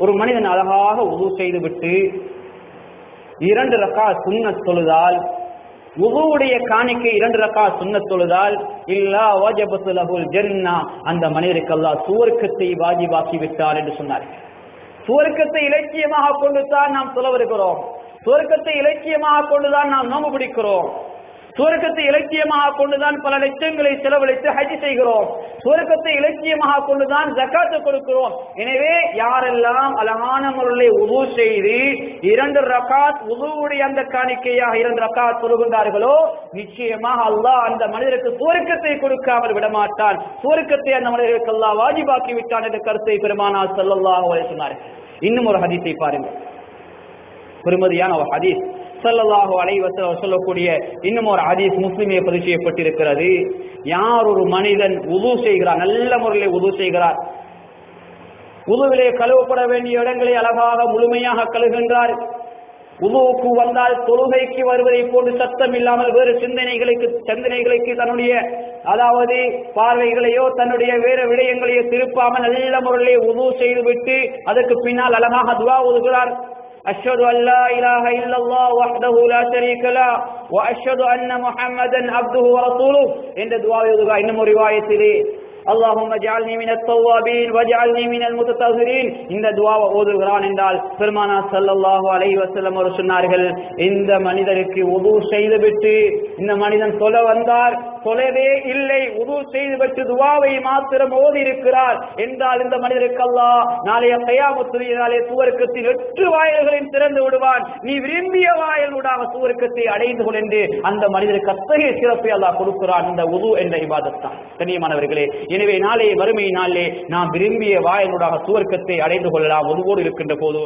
ஒரு மனிதன் அழகாக உது செய்துவிட்டு 2 ரக்காத் சுன்னத் தொழுதால், உதுவுடைய காணிக்கை 2 ரக்காத் சுன்னத் தொழுதால், இல்லா வஜபத் லஹுல் ஜன்னah, அந்த மனிதருக்கு அல்லாஹ் சுவர்க்கத்தை வாஜிபாக்கி விட்டார் என்று சொன்னார். சுவர்க்கத்தை இலட்சியமாக கொண்டுதான் நாம் தொழ வருகிறோம். சுவர்க்கத்தை இலட்சியமாக கொண்டுதான் நாம் நோன்பு பிடிக்கிறோம். சுவர்க்கத்தை இலட்சியமாக கொண்டுதான் பல லட்சங்களை செலவழித்து ஹஜ் செய்கிறோம். சுவர்க்கத்தை இலட்சியமாக கொண்டுதான் ஜகாத் கொடுக்கிறோம். எனவே யாரெல்லாம் அழகான முறையில் உது செய்து 2 ரக்காத் உதுவுடைய அந்த காணிக்கையாக 2 ரக்காத் தொழுகின்றார்களோ, நிச்சயமாக அல்லாஹ் அந்த மனிதருக்கு சுவர்க்கத்தை கொடுக்காமல் விடமாட்டான். சுவர்க்கத்தை அந்த மனிதருக்கு அல்லாஹ் வாஜிபாக்கி விட்டான் என்ற கருத்தை பெருமானார் ஸல்லல்லாஹு அலைஹி வஸல்லம் சொன்னார். இன்னும் ஒரு ஹதீஸை பாருங்கள், பெருமதியான ஒரு ஹதீஸ். ஸல்லல்லாஹு அலைஹி வஸல்லம் சொல்லக்கூடிய இன்னும் ஒரு ஹதீஸ் முஸ்லிமிலே பதிவு செய்யப்பட்டிருக்கிறது. யார் ஒரு மனிதன் உது செய்கிறார், நல்ல முறையில் உது செய்கிறார், உதுவிலே கழுவப்பட வேண்டிய இடங்களை அழகாக முழுமையாக கழுகின்றார், உதுவுக்கு வந்தால் தொழுகைக்கு வருவதை போன்று சத்தம் இல்லாமல் வேறு சிந்தனைகளுக்கு தன்னுடைய அதாவது பார்வைகளையோ தன்னுடைய வேறு விடயங்களையோ திருப்பாமல் நல்ல முறையிலே உது செய்துவிட்டு அதற்கு பின்னால் அழகாக துஆ ஓதுகிறார். அஷ்ஹது அல்லா இலாஹ இல்லல்லாஹ் வஹ்தஹு லா ஷரீக லஹ் வ அஷ்ஹது அன்ன முஹம்மதன் அப்துஹு வ ரசூலுஹு என்ற துஆவை ஓதுகிறார். இன்னும் ஒரு ரிவாயத்திலே அல்லாஹும்ம ஜஅல்னி மினத் தவ்வாபீன் வஜஅல்னி மினல் முத்ததஹிரீன் இந்த துஆவை ஓதுகிறான் என்றால் பெருமானார் ஸல்லல்லாஹு அலைஹி வஸல்லம் அவர்கள் சொன்னார்கள், இந்த மனிதருக்கு உது செய்துவிட்டு இந்த மனிதன் தொழ வந்தார், தொழவே இல்லை, உது செய்துவிட்டு துஆவை மாத்திரம் ஓதி இருக்கிறார் என்றால் இந்த மனிதருக்கு அல்லாஹ் நாளைய கியாமத்துடைய நாளே சுவர்க்கத்தில் 8 வாயில்களையும் திறந்து விடுவான். நீ விரும்பிய வாயிலூடாக சுவர்க்கத்தை அடைந்து கொள் என்று அந்த மனிதருக்கு அத்தகைய சிறப்பை அல்லாஹ் கொடுக்கிறான். இந்த உது என்ற இபாதத் தான். கண்ணியமானவர்களே, எனவே நாளைய மறுமை நாளிலே நாம் விரும்பிய வாயிலூடாக சுவர்க்கத்தை அடைந்து கொள்ளலாம் உதுவோடு இருக்கின்ற போது.